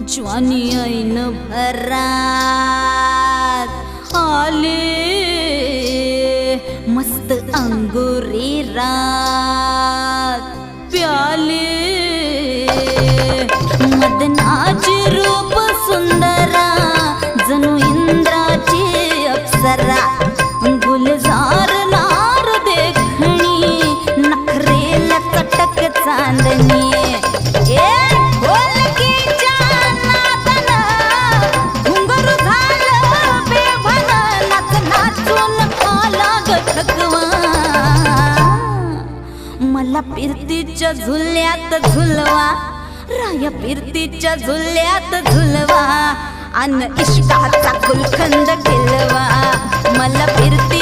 ज्वानी ऐन भरात आले मस्त अंगुरी रात प्याले मदनाची रूप सुंदरा जणू इंद्राची अप्सरा गुलजार नार देखणी नखरेला चटक चांदणी मला फिरतीच्या झुल्यात झुलवा राया फिरतीच्या झुल्यात झुलवा अन इश्काचा गुलखंद केलवा मला फिरती